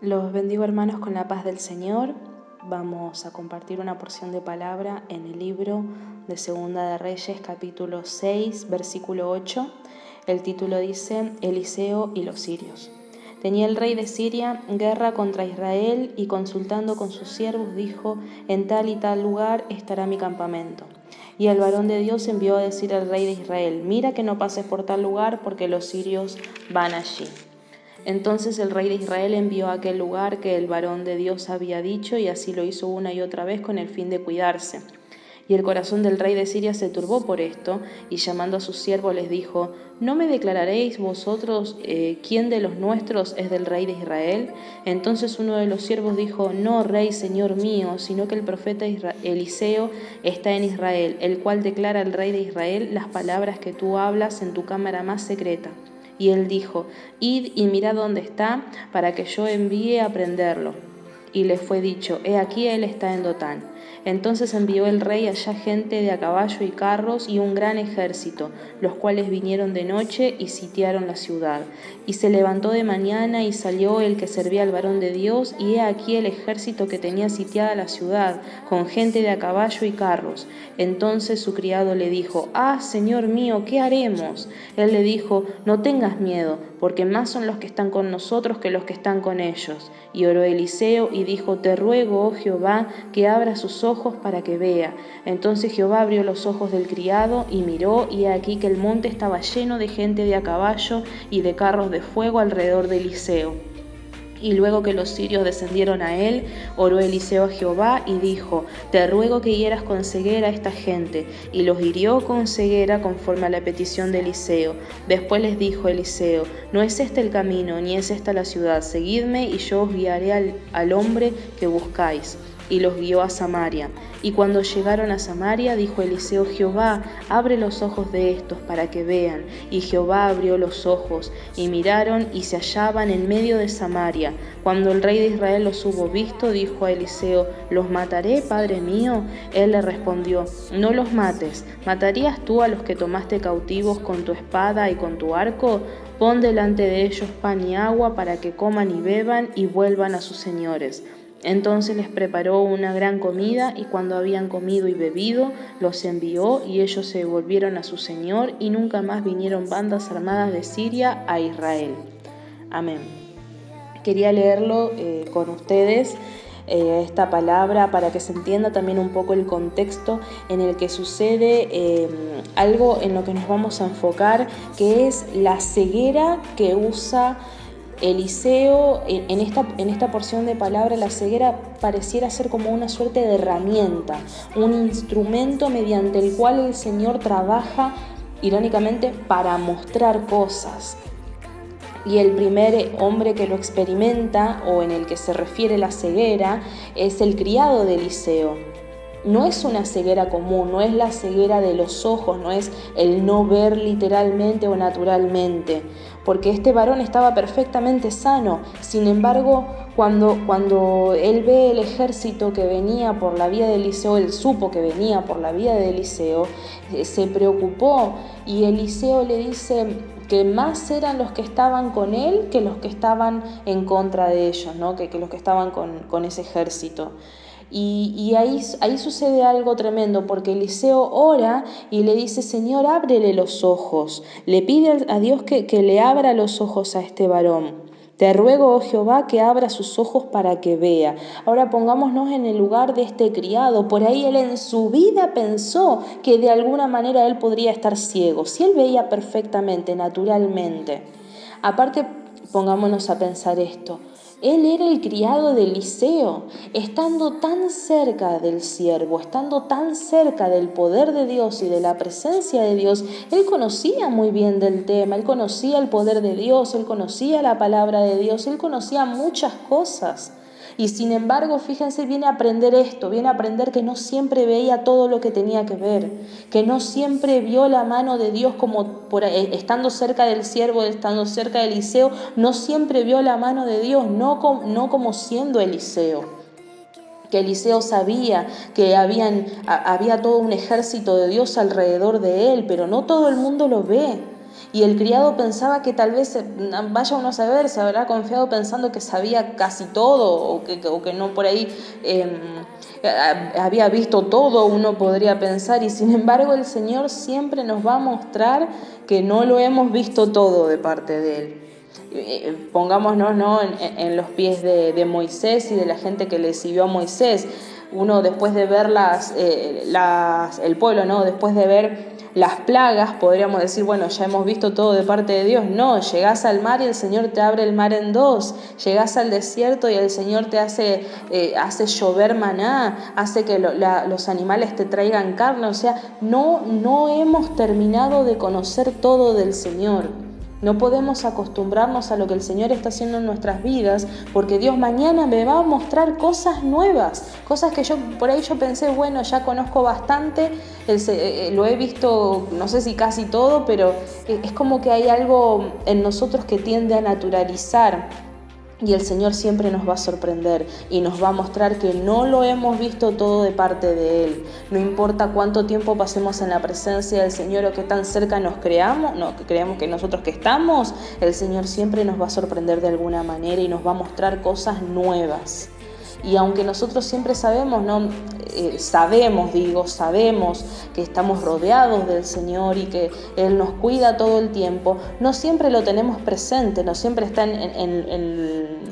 Los bendigo, hermanos, con la paz del Señor. Vamos a compartir una porción de palabra en el libro de Segunda de Reyes, capítulo 6, versículo 8. El título dice: Eliseo y los sirios. Tenía el rey de Siria guerra contra Israel y, consultando con sus siervos, dijo: en tal y tal lugar estará mi campamento. Y el varón de Dios envió a decir al rey de Israel: mira que no pases por tal lugar, porque los sirios van allí. Entonces el rey de Israel envió a aquel lugar que el varón de Dios había dicho, y así lo hizo una y otra vez con el fin de cuidarse. Y el corazón del rey de Siria se turbó por esto, y llamando a sus siervos les dijo: ¿no me declararéis vosotros quién de los nuestros es del rey de Israel? Entonces uno de los siervos dijo: no, rey, señor mío, sino que el profeta Eliseo está en Israel, el cual declara al rey de Israel las palabras que tú hablas en tu cámara más secreta. Y él dijo: id y mirad dónde está, para que yo envíe a prenderlo. Y le fue dicho: he aquí él está en Dotán. Entonces envió el rey allá gente de a caballo y carros y un gran ejército, los cuales vinieron de noche y sitiaron la ciudad. Y se levantó de mañana y salió el que servía al varón de Dios, y he aquí el ejército que tenía sitiada la ciudad, con gente de a caballo y carros. Entonces su criado le dijo: señor mío, ¿qué haremos? Él le dijo: no tengas miedo, porque más son los que están con nosotros que los que están con ellos. Y oró Eliseo y dijo: te ruego, oh Jehová, que abra sus ojos para que vea. Entonces Jehová abrió los ojos del criado y miró, y he aquí que el monte estaba lleno de gente de a caballo y de carros de fuego alrededor de Eliseo. Y luego que los sirios descendieron a él, oró Eliseo a Jehová y dijo: te ruego que hieras con ceguera a esta gente. Y los hirió con ceguera conforme a la petición de Eliseo. Después les dijo Eliseo: no es este el camino, ni es esta la ciudad. Seguidme y yo os guiaré al hombre que buscáis. Y los guió a Samaria. Y cuando llegaron a Samaria, dijo Eliseo: Jehová, abre los ojos de estos para que vean. Y Jehová abrió los ojos, y miraron, y se hallaban en medio de Samaria. Cuando el rey de Israel los hubo visto, dijo a Eliseo: ¿los mataré, padre mío? Él le respondió: no los mates. ¿Matarías tú a los que tomaste cautivos con tu espada y con tu arco? Pon delante de ellos pan y agua para que coman y beban y vuelvan a sus señores. Entonces les preparó una gran comida, y cuando habían comido y bebido, los envió, y ellos se volvieron a su señor, y nunca más vinieron bandas armadas de Siria a Israel. Amén. Quería leerlo con ustedes, esta palabra, para que se entienda también un poco el contexto en el que sucede algo en lo que nos vamos a enfocar, que es la ceguera que usa Eliseo. En esta porción de palabra, la ceguera pareciera ser como una suerte de herramienta, un instrumento mediante el cual el Señor trabaja, irónicamente, para mostrar cosas. Y el primer hombre que lo experimenta, o en el que se refiere la ceguera, es el criado de Eliseo. No es una ceguera común, no es la ceguera de los ojos, no es el no ver literalmente o naturalmente, porque este varón estaba perfectamente sano. Sin embargo, cuando él ve el ejército que venía por la vía de Eliseo, él supo que venía por la vía de Eliseo, se preocupó, y Eliseo le dice que más eran los que estaban con él que los que estaban en contra de ellos, ¿no? que los que estaban con ese ejército. Y ahí sucede algo tremendo, porque Eliseo ora y le dice: Señor, ábrele los ojos. Le pide a Dios que le abra los ojos a este varón. Te ruego, oh Jehová, que abra sus ojos para que vea. Ahora pongámonos en el lugar de este criado. Por ahí él en su vida pensó que de alguna manera él podría estar ciego, si él veía perfectamente, naturalmente. Aparte, pongámonos a pensar esto: él era el criado de Eliseo, estando tan cerca del siervo, estando tan cerca del poder de Dios y de la presencia de Dios. Él conocía muy bien del tema, él conocía el poder de Dios, él conocía la palabra de Dios, él conocía muchas cosas. Y sin embargo, fíjense, viene a aprender esto, viene a aprender que no siempre veía todo lo que tenía que ver, que no siempre vio la mano de Dios, como estando cerca del siervo, estando cerca de Eliseo, no siempre vio la mano de Dios, no como siendo Eliseo. Que Eliseo sabía que había todo un ejército de Dios alrededor de él, pero no todo el mundo lo ve. Y el criado pensaba que tal vez, vaya uno a saber, se habrá confiado pensando que sabía casi todo o que no por ahí había visto todo, uno podría pensar. Y sin embargo el Señor siempre nos va a mostrar que no lo hemos visto todo de parte de Él. Pongámonos, ¿no?, en los pies de Moisés y de la gente que le siguió a Moisés. Uno, después de ver el pueblo, ¿no?, después de ver las plagas, podríamos decir, bueno, ya hemos visto todo de parte de Dios. No, llegás al mar y el Señor te abre el mar en dos. Llegás al desierto y el Señor te hace llover maná, hace que los animales te traigan carne. O sea, no hemos terminado de conocer todo del Señor. No podemos acostumbrarnos a lo que el Señor está haciendo en nuestras vidas, porque Dios mañana me va a mostrar cosas nuevas, cosas que por ahí yo pensé, bueno, ya conozco bastante, lo he visto, no sé si casi todo, pero es como que hay algo en nosotros que tiende a naturalizar. Y el Señor siempre nos va a sorprender y nos va a mostrar que no lo hemos visto todo de parte de Él. No importa cuánto tiempo pasemos en la presencia del Señor o qué tan cerca nos creamos que nosotros que estamos, el Señor siempre nos va a sorprender de alguna manera y nos va a mostrar cosas nuevas. Y aunque nosotros siempre sabemos, ¿no? Sabemos que estamos rodeados del Señor y que Él nos cuida todo el tiempo, no siempre lo tenemos presente, no siempre está en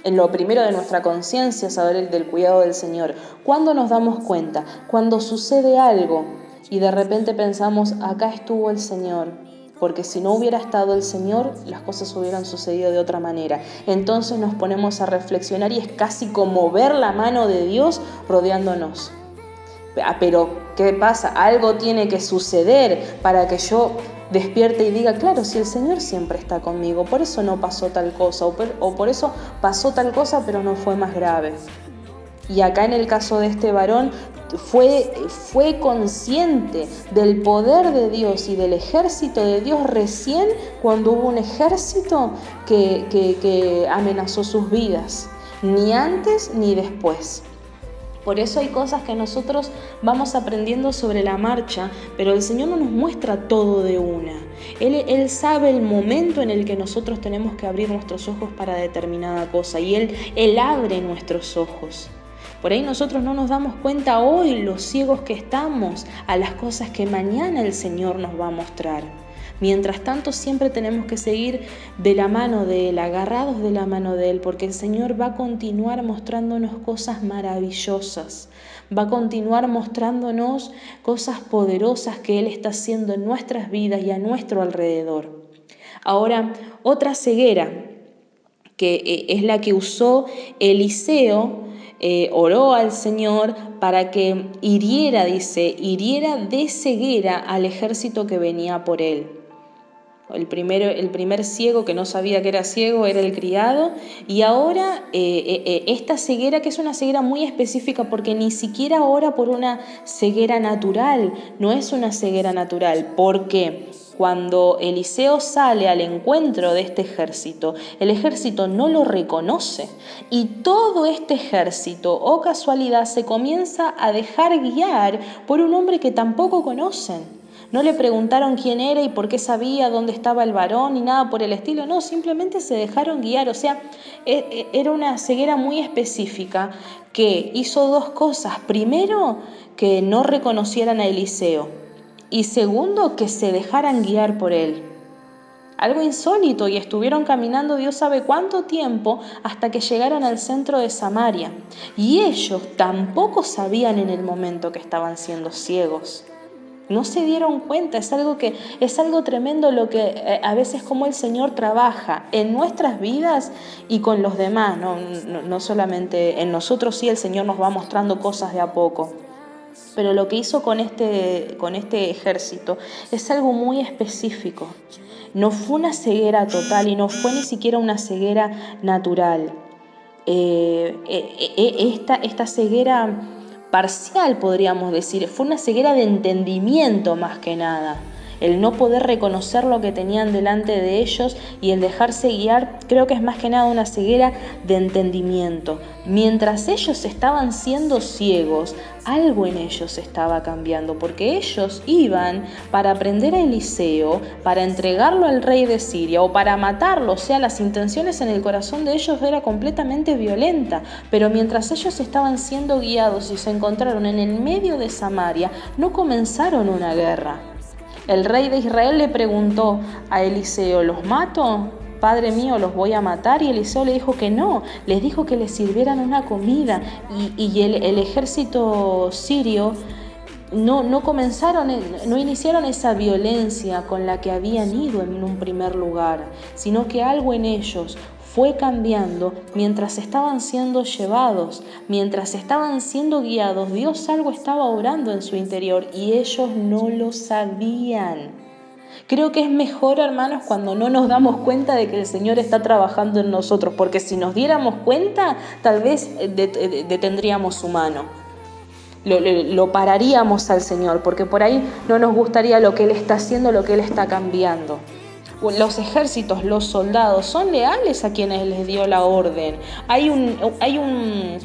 lo primero de nuestra conciencia saber del cuidado del Señor. ¿Cuándo nos damos cuenta? Cuando sucede algo y de repente pensamos, acá estuvo el Señor. Porque si no hubiera estado el Señor, las cosas hubieran sucedido de otra manera. Entonces nos ponemos a reflexionar y es casi como ver la mano de Dios rodeándonos. Pero, ¿qué pasa? Algo tiene que suceder para que yo despierte y diga, claro, si el Señor siempre está conmigo, por eso no pasó tal cosa, o por eso pasó tal cosa, pero no fue más grave. Y acá en el caso de este varón, fue consciente del poder de Dios y del ejército de Dios recién cuando hubo un ejército que amenazó sus vidas, ni antes ni después. Por eso hay cosas que nosotros vamos aprendiendo sobre la marcha, pero el Señor no nos muestra todo de una. Él sabe el momento en el que nosotros tenemos que abrir nuestros ojos para determinada cosa y Él abre nuestros ojos. Por ahí nosotros no nos damos cuenta hoy, los ciegos que estamos, a las cosas que mañana el Señor nos va a mostrar. Mientras tanto, siempre tenemos que seguir de la mano de Él, agarrados de la mano de Él, porque el Señor va a continuar mostrándonos cosas maravillosas, va a continuar mostrándonos cosas poderosas que Él está haciendo en nuestras vidas y a nuestro alrededor. Ahora, otra ceguera, que es la que usó Eliseo, oró al Señor para que hiriera de ceguera al ejército que venía por él. El primer ciego que no sabía que era ciego era el criado, y ahora esta ceguera, que es una ceguera muy específica porque ni siquiera ora por una ceguera natural, no es una ceguera natural, porque cuando Eliseo sale al encuentro de este ejército, el ejército no lo reconoce y todo este ejército, o casualidad, se comienza a dejar guiar por un hombre que tampoco conocen. No le preguntaron quién era y por qué sabía dónde estaba el varón ni nada por el estilo, no, simplemente se dejaron guiar. O sea, era una ceguera muy específica que hizo dos cosas. Primero, que no reconocieran a Eliseo, y segundo, que se dejaran guiar por él. Algo insólito, y estuvieron caminando Dios sabe cuánto tiempo hasta que llegaron al centro de Samaria. Y ellos tampoco sabían en el momento que estaban siendo ciegos. No se dieron cuenta. Es algo tremendo lo que a veces como el Señor trabaja en nuestras vidas y con los demás. No solamente en nosotros, sí, el Señor nos va mostrando cosas de a poco. Pero lo que hizo con este ejército es algo muy específico. No fue una ceguera total y no fue ni siquiera una ceguera natural. Esta ceguera parcial, podríamos decir, fue una ceguera de entendimiento más que nada. el no poder reconocer lo que tenían delante de ellos y el dejarse guiar, creo que es más que nada una ceguera de entendimiento. Mientras ellos estaban siendo ciegos, algo en ellos estaba cambiando, porque ellos iban para prender a Eliseo, para entregarlo al rey de Siria o para matarlo. O sea, las intenciones en el corazón de ellos era completamente violenta, pero mientras ellos estaban siendo guiados y se encontraron en el medio de Samaria, no comenzaron una guerra. El rey de Israel le preguntó a Eliseo: ¿los mato? Padre mío, ¿los voy a matar? Y Eliseo le dijo que no, les dijo que les sirvieran una comida. Y el ejército sirio no iniciaron esa violencia con la que habían ido en un primer lugar, sino que algo en ellos fue cambiando mientras estaban siendo llevados, mientras estaban siendo guiados. Dios algo estaba obrando en su interior y ellos no lo sabían. Creo que es mejor, hermanos, cuando no nos damos cuenta de que el Señor está trabajando en nosotros, porque si nos diéramos cuenta, tal vez detendríamos su mano. Lo pararíamos al Señor, porque por ahí no nos gustaría lo que Él está haciendo, lo que Él está cambiando. Los ejércitos, los soldados, son leales a quienes les dio la orden. Hay un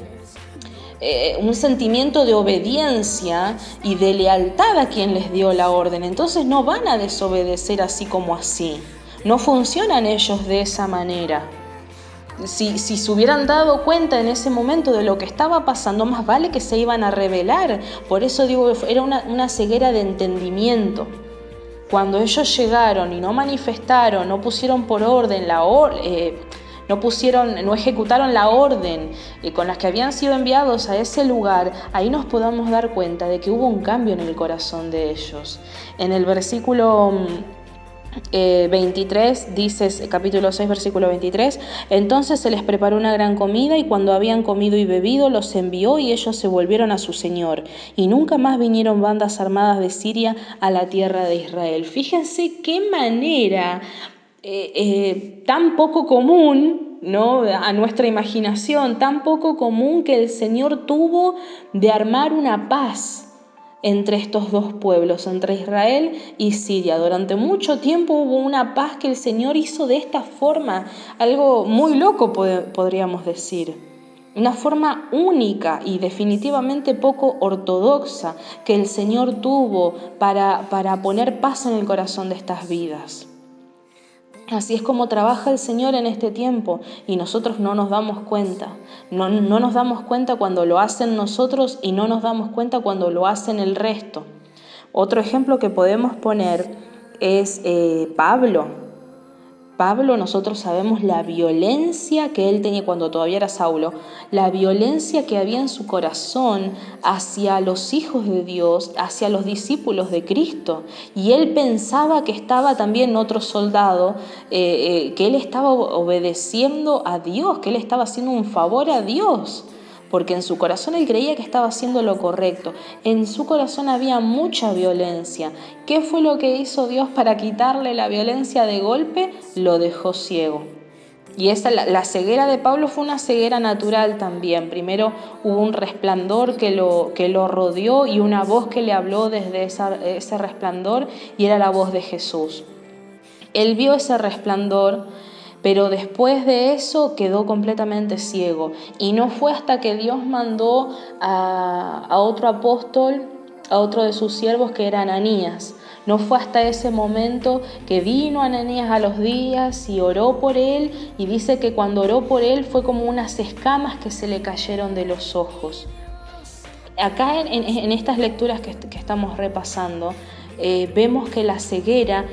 sentimiento de obediencia y de lealtad a quien les dio la orden. Entonces no van a desobedecer así como así. No funcionan ellos de esa manera. Si se hubieran dado cuenta en ese momento de lo que estaba pasando, más vale que se iban a rebelar. Por eso digo, era una ceguera de entendimiento. Cuando ellos llegaron y no manifestaron, no pusieron por orden no ejecutaron la orden con las que habían sido enviados a ese lugar, ahí nos podamos dar cuenta de que hubo un cambio en el corazón de ellos. En el versículo 23, dice, capítulo 6, versículo 23, entonces se les preparó una gran comida y cuando habían comido y bebido los envió y ellos se volvieron a su señor y nunca más vinieron bandas armadas de Siria a la tierra de Israel. Fíjense qué manera tan poco común, ¿no?, a nuestra imaginación, tan poco común que el Señor tuvo de armar una paz entre estos dos pueblos, entre Israel y Siria. Durante mucho tiempo hubo una paz que el Señor hizo de esta forma, algo muy loco podríamos decir, una forma única y definitivamente poco ortodoxa que el Señor tuvo para poner paz en el corazón de estas vidas. Así es como trabaja el Señor en este tiempo y nosotros no nos damos cuenta. No nos damos cuenta cuando lo hacen nosotros y no nos damos cuenta cuando lo hacen el resto. Otro ejemplo que podemos poner es Pablo. Pablo, nosotros sabemos la violencia que él tenía cuando todavía era Saulo, la violencia que había en su corazón hacia los hijos de Dios, hacia los discípulos de Cristo. Y él pensaba que estaba también otro soldado, que él estaba obedeciendo a Dios, que él estaba haciendo un favor a Dios. Porque en su corazón él creía que estaba haciendo lo correcto. En su corazón había mucha violencia. ¿Qué fue lo que hizo Dios para quitarle la violencia de golpe? Lo dejó ciego. Y la ceguera de Pablo fue una ceguera natural también. Primero hubo un resplandor que lo rodeó y una voz que le habló desde ese resplandor, y era la voz de Jesús. Él vio ese resplandor, pero después de eso quedó completamente ciego. Y no fue hasta que Dios mandó a otro apóstol, a otro de sus siervos, que era Ananías. No fue hasta ese momento que vino Ananías a los días y oró por él, y dice que cuando oró por él fue como unas escamas que se le cayeron de los ojos. Acá en estas lecturas que estamos repasando, vemos que la ceguera,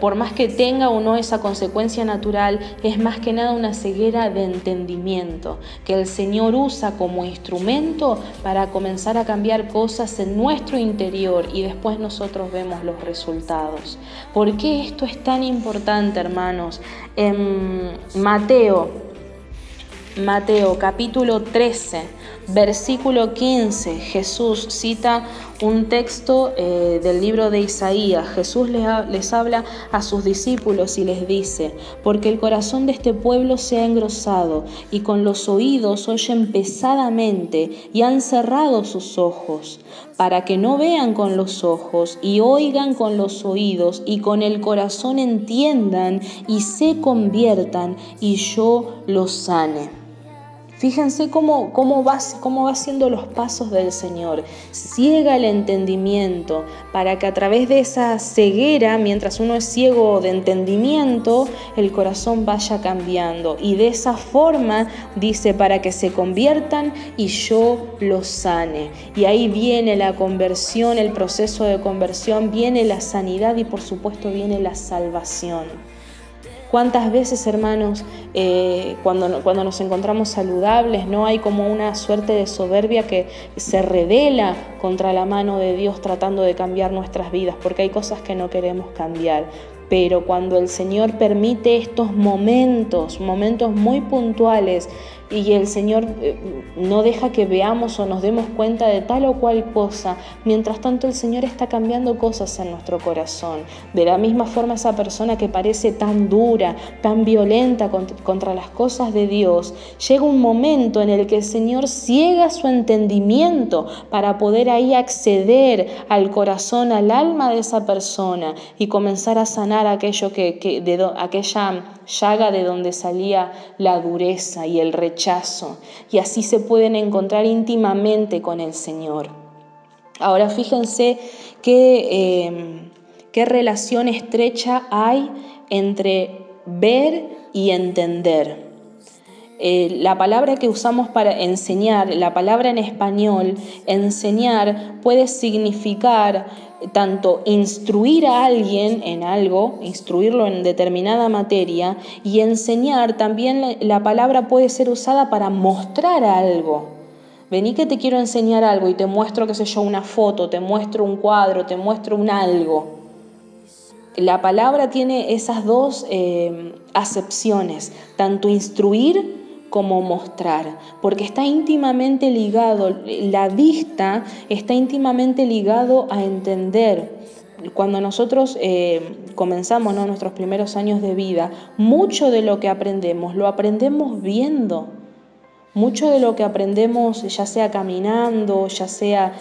por más que tenga o no esa consecuencia natural, es más que nada una ceguera de entendimiento, que el Señor usa como instrumento para comenzar a cambiar cosas en nuestro interior y después nosotros vemos los resultados. ¿Por qué esto es tan importante, hermanos? En Mateo Mateo capítulo 13, versículo 15, Jesús cita un texto del libro de Isaías. Jesús les habla a sus discípulos y les dice: porque el corazón de este pueblo se ha engrosado y con los oídos oyen pesadamente y han cerrado sus ojos, para que no vean con los ojos y oigan con los oídos y con el corazón entiendan y se conviertan y yo los sane. Fíjense cómo va haciendo los pasos del Señor. Ciega el entendimiento para que a través de esa ceguera, mientras uno es ciego de entendimiento, el corazón vaya cambiando. Y de esa forma, dice, para que se conviertan y yo los sane. Y ahí viene la conversión, el proceso de conversión, viene la sanidad y por supuesto viene la salvación. ¿Cuántas veces, hermanos, cuando nos encontramos saludables, no hay como una suerte de soberbia que se rebela contra la mano de Dios tratando de cambiar nuestras vidas? Porque hay cosas que no queremos cambiar. Pero cuando el Señor permite estos momentos muy puntuales, y el Señor no deja que veamos o nos demos cuenta de tal o cual cosa, mientras tanto el Señor está cambiando cosas en nuestro corazón. De la misma forma, esa persona que parece tan dura, tan violenta contra las cosas de Dios, llega un momento en el que el Señor ciega su entendimiento para poder ahí acceder al corazón, al alma de esa persona y comenzar a sanar aquello aquella llaga de donde salía la dureza y el rechazo, y así se pueden encontrar íntimamente con el Señor. Ahora fíjense qué relación estrecha hay entre ver y entender. La palabra que usamos para enseñar, la palabra en español, enseñar, puede significar tanto instruir a alguien en algo, instruirlo en determinada materia, y enseñar también la palabra puede ser usada para mostrar algo. Vení que te quiero enseñar algo y te muestro, qué sé yo, una foto, te muestro un cuadro, te muestro un algo. La palabra tiene esas dos acepciones, tanto instruir como mostrar, porque está íntimamente ligado, la vista está íntimamente ligado a entender. Cuando nosotros comenzamos, ¿no?, nuestros primeros años de vida, mucho de lo que aprendemos, lo aprendemos viendo. Mucho de lo que aprendemos, ya sea caminando, ya sea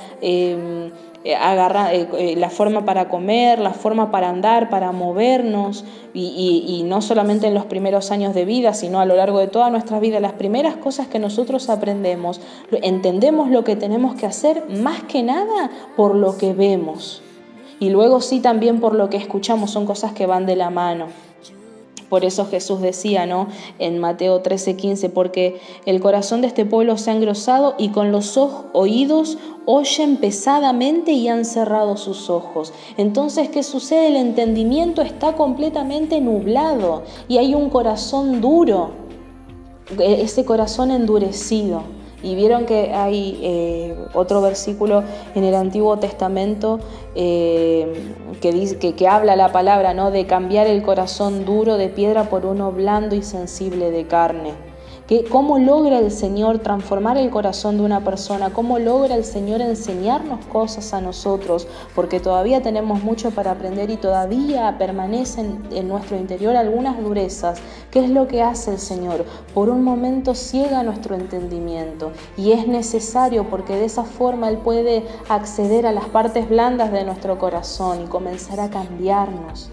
la forma para comer, la forma para andar, para movernos, y no solamente en los primeros años de vida, sino a lo largo de toda nuestra vida, las primeras cosas que nosotros aprendemos, entendemos lo que tenemos que hacer más que nada por lo que vemos. Y luego sí también por lo que escuchamos, son cosas que van de la mano. Por eso Jesús decía, ¿no?, en Mateo 13:15, porque el corazón de este pueblo se ha engrosado y con los oídos oyen pesadamente y han cerrado sus ojos. Entonces, ¿qué sucede? El entendimiento está completamente nublado y hay un corazón duro, ese corazón endurecido. Y vieron que hay otro versículo en el Antiguo Testamento que dice que habla la palabra, ¿no?, de cambiar el corazón duro de piedra por uno blando y sensible de carne. ¿Cómo logra el Señor transformar el corazón de una persona? ¿Cómo logra el Señor enseñarnos cosas a nosotros? Porque todavía tenemos mucho para aprender y todavía permanecen en nuestro interior algunas durezas. ¿Qué es lo que hace el Señor? Por un momento ciega nuestro entendimiento, y es necesario, porque de esa forma Él puede acceder a las partes blandas de nuestro corazón y comenzar a cambiarnos.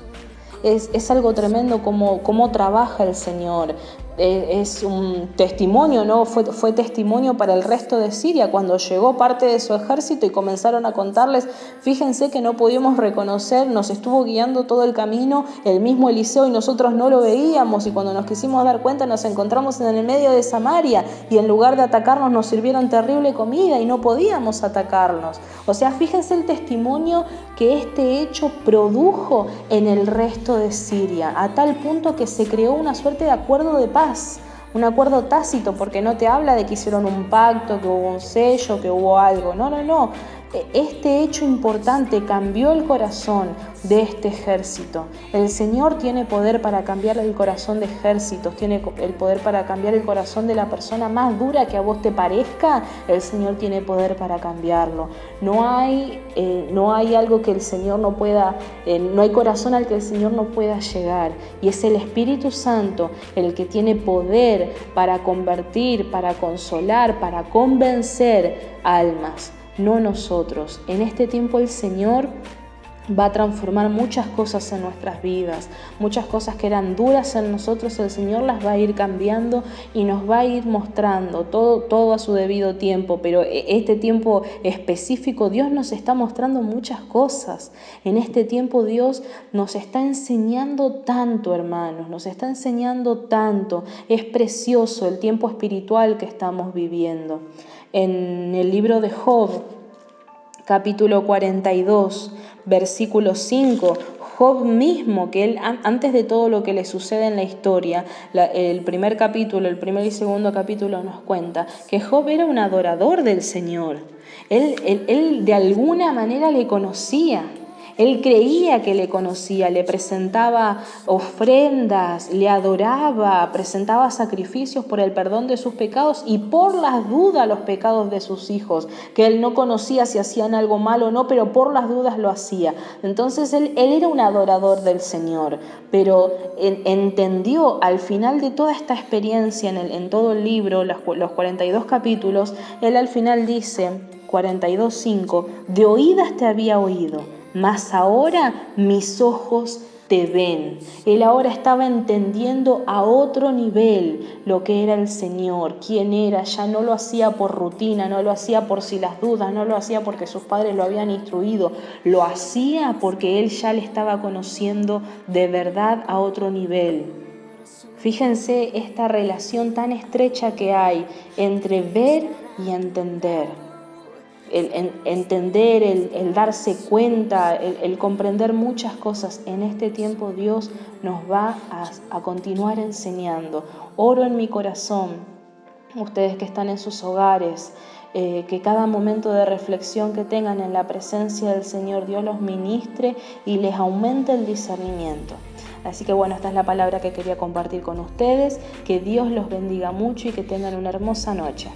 Es algo tremendo cómo trabaja el Señor. Es un testimonio, ¿no? Fue testimonio para el resto de Siria cuando llegó parte de su ejército y comenzaron a contarles. Fíjense que no pudimos reconocer, nos estuvo guiando todo el camino el mismo Eliseo y nosotros no lo veíamos, y cuando nos quisimos dar cuenta nos encontramos en el medio de Samaria y en lugar de atacarnos nos sirvieron terrible comida y no podíamos atacarnos. O sea, fíjense el testimonio que este hecho produjo en el resto de Siria, a tal punto que se creó una suerte de acuerdo de paz, un acuerdo tácito, porque no te habla de que hicieron un pacto, que hubo un sello, que hubo algo. No. este hecho importante cambió el corazón de este ejército. El Señor tiene poder para cambiar el corazón de ejércitos, tiene el poder para cambiar el corazón de la persona más dura que a vos te parezca. El Señor tiene poder para cambiarlo. No hay algo que el Señor no pueda, no hay corazón al que el Señor no pueda llegar. Y es el Espíritu Santo el que tiene poder para convertir, para consolar, para convencer almas, no nosotros. En este tiempo el Señor va a transformar muchas cosas en nuestras vidas, muchas cosas que eran duras en nosotros, el Señor las va a ir cambiando y nos va a ir mostrando todo a su debido tiempo, pero este tiempo específico Dios nos está mostrando muchas cosas. En este tiempo Dios nos está enseñando tanto, hermanos, nos está enseñando tanto. Es precioso el tiempo espiritual que estamos viviendo. En el libro de Job, capítulo 42, versículo 5, Job mismo, que él, antes de todo lo que le sucede en la historia, el primer y segundo capítulo nos cuenta que Job era un adorador del Señor. Él de alguna manera le conocía. Él creía que le conocía, le presentaba ofrendas, le adoraba, presentaba sacrificios por el perdón de sus pecados y por las dudas los pecados de sus hijos, que él no conocía si hacían algo malo o no, pero por las dudas lo hacía. Entonces él era un adorador del Señor, pero entendió al final de toda esta experiencia, en todo el libro, los 42 capítulos, él al final dice, 42:5, de oídas te había oído, mas ahora mis ojos te ven. Él ahora estaba entendiendo a otro nivel lo que era el Señor, quién era. Ya no lo hacía por rutina, no lo hacía por si las dudas, no lo hacía porque sus padres lo habían instruido, lo hacía porque él ya le estaba conociendo de verdad a otro nivel. Fíjense esta relación tan estrecha que hay entre ver y entender. El entender, el darse cuenta, el comprender muchas cosas. En este tiempo Dios nos va a continuar enseñando. Oro en mi corazón, ustedes que están en sus hogares, que cada momento de reflexión que tengan en la presencia del Señor, Dios los ministre y les aumente el discernimiento. Así que bueno, esta es la palabra que quería compartir con ustedes. Que Dios los bendiga mucho y que tengan una hermosa noche.